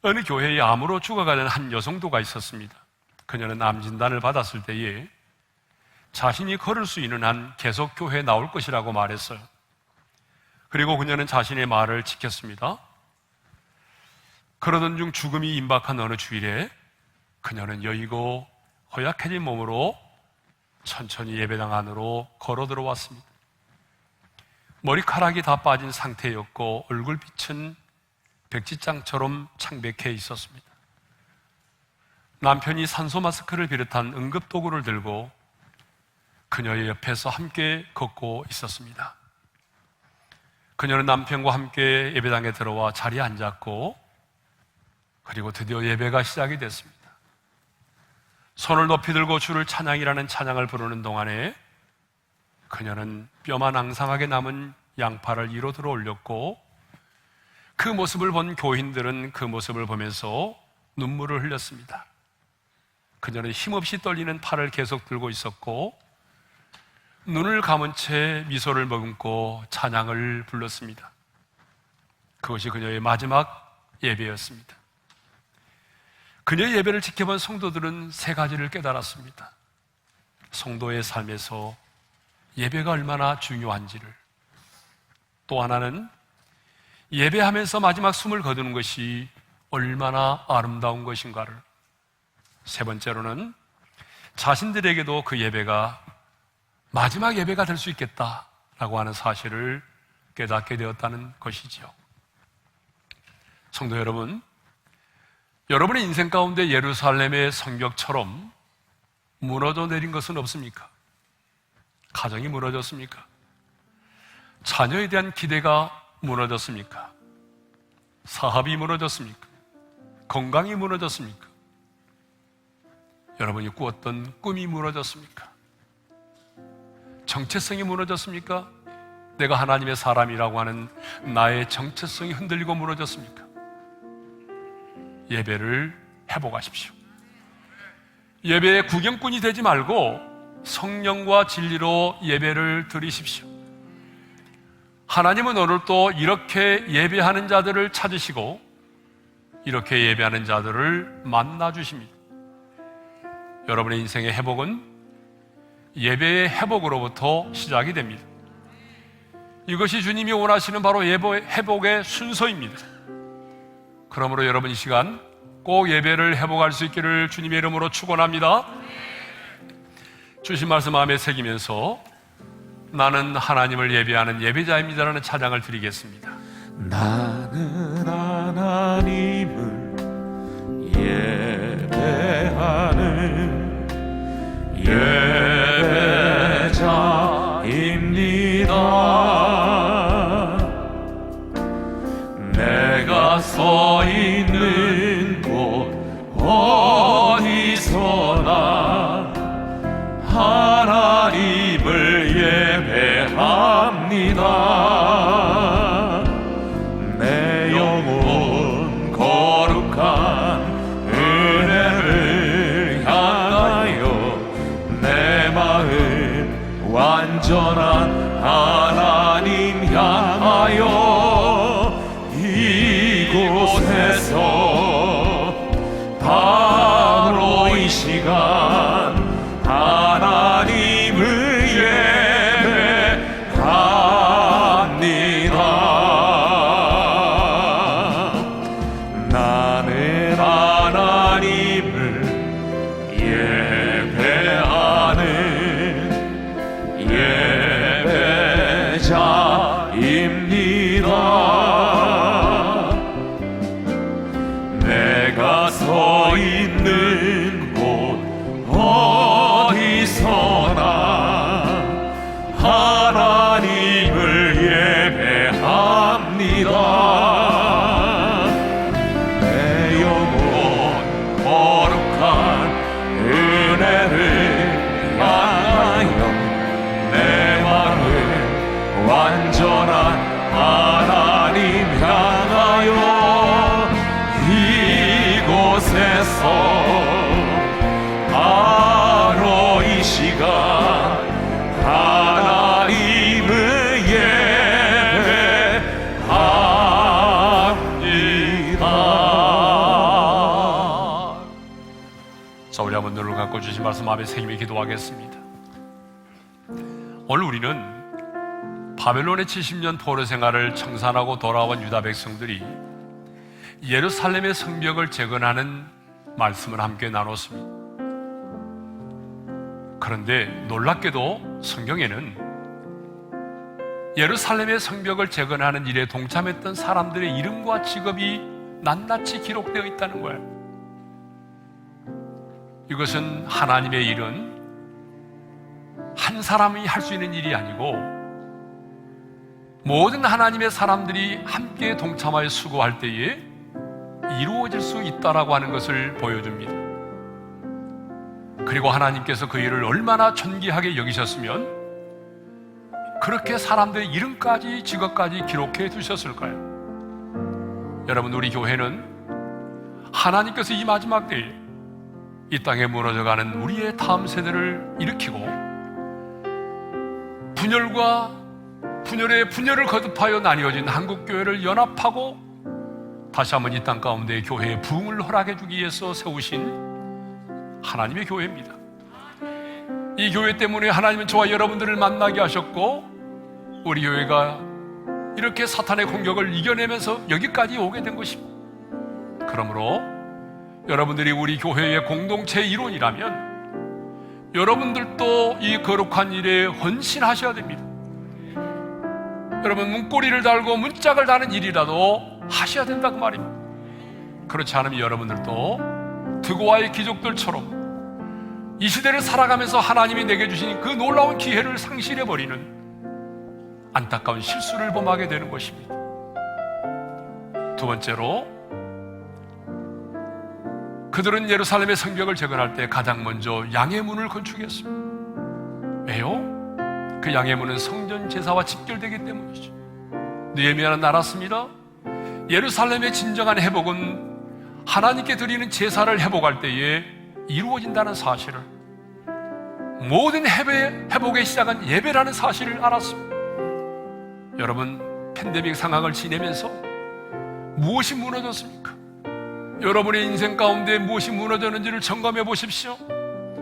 A: 어느 교회에 암으로 죽어가는 한 여성도가 있었습니다. 그녀는 암 진단을 받았을 때에 자신이 걸을 수 있는 한 계속 교회에 나올 것이라고 말했어요. 그리고 그녀는 자신의 말을 지켰습니다. 그러던 중 죽음이 임박한 어느 주일에 그녀는 여의고 허약해진 몸으로 천천히 예배당 안으로 걸어 들어왔습니다. 머리카락이 다 빠진 상태였고 얼굴빛은 백지장처럼 창백해 있었습니다. 남편이 산소 마스크를 비롯한 응급도구를 들고 그녀의 옆에서 함께 걷고 있었습니다. 그녀는 남편과 함께 예배당에 들어와 자리에 앉았고, 그리고 드디어 예배가 시작이 됐습니다. 손을 높이 들고 주를 찬양이라는 찬양을 부르는 동안에 그녀는 뼈만 앙상하게 남은 양팔을 위로 들어 올렸고, 그 모습을 본 교인들은 그 모습을 보면서 눈물을 흘렸습니다. 그녀는 힘없이 떨리는 팔을 계속 들고 있었고, 눈을 감은 채 미소를 머금고 찬양을 불렀습니다. 그것이 그녀의 마지막 예배였습니다. 그녀의 예배를 지켜본 성도들은 세 가지를 깨달았습니다. 성도의 삶에서 예배가 얼마나 중요한지를, 또 하나는 예배하면서 마지막 숨을 거두는 것이 얼마나 아름다운 것인가를, 세 번째로는 자신들에게도 그 예배가 마지막 예배가 될 수 있겠다라고 하는 사실을 깨닫게 되었다는 것이지요. 성도 여러분, 여러분의 인생 가운데 예루살렘의 성벽처럼 무너져 내린 것은 없습니까? 가정이 무너졌습니까? 자녀에 대한 기대가 무너졌습니까? 사업이 무너졌습니까? 건강이 무너졌습니까? 여러분이 꾸었던 꿈이 무너졌습니까? 정체성이 무너졌습니까? 내가 하나님의 사람이라고 하는 나의 정체성이 흔들리고 무너졌습니까? 예배를 회복하십시오. 예배의 구경꾼이 되지 말고 성령과 진리로 예배를 드리십시오. 하나님은 오늘 또 이렇게 예배하는 자들을 찾으시고 이렇게 예배하는 자들을 만나 주십니다. 여러분의 인생의 회복은 예배의 회복으로부터 시작이 됩니다. 이것이 주님이 원하시는 바로 회복의 순서입니다. 그러므로 여러분 이 시간 꼭 예배를 회복할 수 있기를 주님의 이름으로 축원합니다. 주신 말씀 마음에 새기면서 나는 하나님을 예배하는 예배자입니다라는 찬양을 드리겠습니다.
B: 나는 하나님을 예배하는 예배자입니다. 내가 서 있는 곳 어디서나 하나님을 예배합니다. 내 영혼 거룩한 은혜를 향하여 내 마음 완전한 하나님 향하여 이곳에서 바로 이 시간 하나님을 예배합니다. 나는 하나님을 예배하는 예배자입니다. 내가 서 있는 곳 어디서나 하나님을 예배합니다. 내 영혼 거룩한 은혜를 향하여 내 마음 완전한 하나님 향하여 이곳에서 바로 이 시간 하나님을 예배합니다.
A: 자, 우리 한번 눈을 감고 주신 말씀 마음에 새기며 기도하겠습니다. 오늘 우리는 바벨론의 70년 포로 생활을 청산하고 돌아온 유다 백성들이 예루살렘의 성벽을 재건하는 말씀을 함께 나눴습니다. 그런데 놀랍게도 성경에는 예루살렘의 성벽을 재건하는 일에 동참했던 사람들의 이름과 직업이 낱낱이 기록되어 있다는 거예요. 이것은 하나님의 일은 한 사람이 할 수 있는 일이 아니고 모든 하나님의 사람들이 함께 동참하여 수고할 때에 이루어질 수 있다라고 하는 것을 보여줍니다. 그리고 하나님께서 그 일을 얼마나 존귀하게 여기셨으면 그렇게 사람들의 이름까지 직업까지 기록해 두셨을까요? 여러분, 우리 교회는 하나님께서 이 마지막 때에 이 땅에 무너져가는 우리의 다음 세대를 일으키고 분열을 거듭하여 나뉘어진 한국교회를 연합하고 다시 한번 이 땅 가운데 교회의 부흥을 허락해 주기 위해서 세우신 하나님의 교회입니다. 이 교회 때문에 하나님은 저와 여러분들을 만나게 하셨고 우리 교회가 이렇게 사탄의 공격을 이겨내면서 여기까지 오게 된 것입니다. 그러므로 여러분들이 우리 교회의 공동체의 일원이라면 여러분들도 이 거룩한 일에 헌신하셔야 됩니다. 여러분, 문고리를 달고 문짝을 다는 일이라도 하셔야 된다고 말입니다. 그렇지 않으면 여러분들도 드고아의 귀족들처럼 이 시대를 살아가면서 하나님이 내게 주신 그 놀라운 기회를 상실해버리는 안타까운 실수를 범하게 되는 것입니다. 두 번째로, 그들은 예루살렘의 성벽을 재건할 때 가장 먼저 양의 문을 건축했습니다. 왜요? 그 양의 문은 성전 제사와 직결되기 때문이죠. 느헤미야는 알았습니다. 예루살렘의 진정한 회복은 하나님께 드리는 제사를 회복할 때에 이루어진다는 사실을, 모든 회복의 시작은 예배라는 사실을 알았습니다. 여러분, 팬데믹 상황을 지내면서 무엇이 무너졌습니까? 여러분의 인생 가운데 무엇이 무너졌는지를 점검해 보십시오.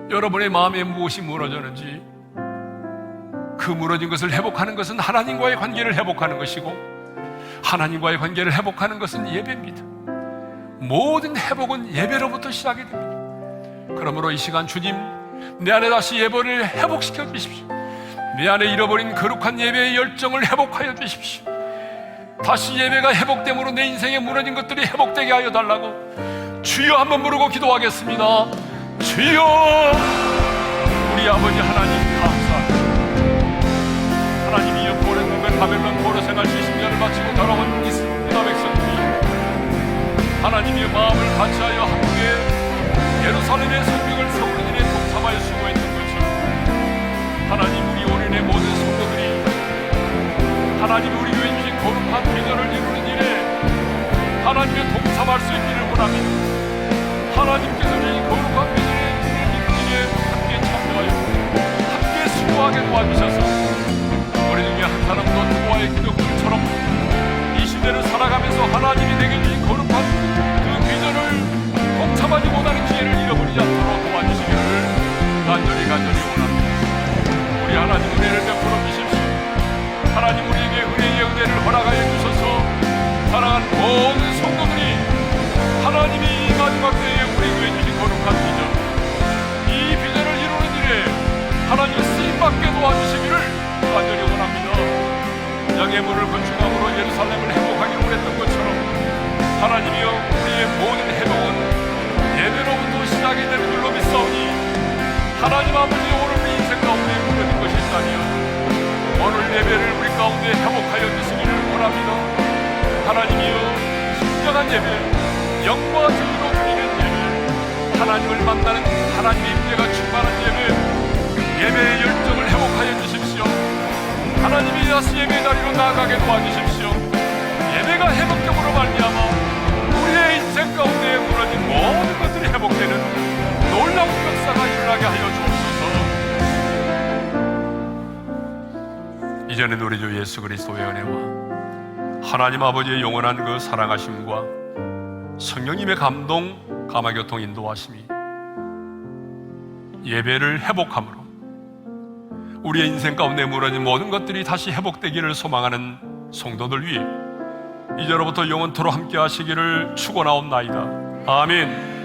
A: 여러분의 마음에 무엇이 무너졌는지. 그 무너진 것을 회복하는 것은 하나님과의 관계를 회복하는 것이고, 하나님과의 관계를 회복하는 것은 예배입니다. 모든 회복은 예배로부터 시작이 됩니다. 그러므로 이 시간 주님, 내 안에 다시 예배를 회복시켜 주십시오. 내 안에 잃어버린 거룩한 예배의 열정을 회복하여 주십시오. 다시 예배가 회복됨으로 내 인생에 무너진 것들이 회복되게 하여 달라고 주여 한번 부르고 기도하겠습니다. 주여, 우리 아버지 하나님 감사합니다. 하나님이 보냈는 바벨론 포로 생활 70년을 마치고 돌아온 이스라엘 백성들이 하나님의 마음을 같이하여 함께 예루살렘의 성벽을 세우는 일에 동참하여 수고했던 것처럼, 하나님, 우리 올인의 모든 성도들이 하나님이 우리 교회 주신 거룩한 비전을 이루는 일에 하나님의 동참할 수 있기를 원합니다. 하나님께서 주신 거룩한 비전을 이루는 일에 함께 참여하여 함께 수고하게 도와주셔서 우리 중에 한 사람도 누구와의 기독들처럼 이 시대를 살아가면서 하나님이 내게 주신 거룩한 그 비전을 동참하지 못하는 기회를 잃어버리지 않도록 도와주시기를 간절히 원합니다. 우리 하나님 은혜를 베풀어 주십시오. 하나님, 우리에게 은혜의 은혜를 허락하여 주셔서 사랑하는 모든 성도들이 하나님이 이 마지막 때에 우리에게 주신 거룩한 비전, 이 비전을 이루는 일에 하나님 쓰임받게 도와주시기를 간절히 원합니다. 양의 문을 건축함으로 예루살렘을 회복하기로 했던 것처럼 하나님이여, 우리의 모든 회복은 예배로부터 시작이 되는 줄로 믿사오니 하나님 아버지, 오늘 우리 인생 가운데 무너진 것이 있다면 오늘 예배를 우리 가운데 회복하여 주시기를 원합니다. 하나님이여, 진정한 예배, 영과 진리로 드리는 예배, 하나님을 만나는 하나님의 임재가 충만한 예배의 열정을 회복하여 주십시오. 하나님이 다시 예배의 자리로 나아가게 도와주십시오. 예배가 회복됨으로 말미암아 우리의 인생 가운데 무너진 모든 것들이 회복되는 놀라운 역사가 일어나게 하여 주옵소서. 이제는 우리 주 예수 그리스도의 은혜와 하나님 아버지의 영원한 그 사랑하심과 성령님의 감동, 감화교통 인도하심이 예배를 회복함으로 우리의 인생 가운데 무너진 모든 것들이 다시 회복되기를 소망하는 성도들 위해 이제로부터 영원토록 함께 하시기를 축원하옵나이다. 아멘.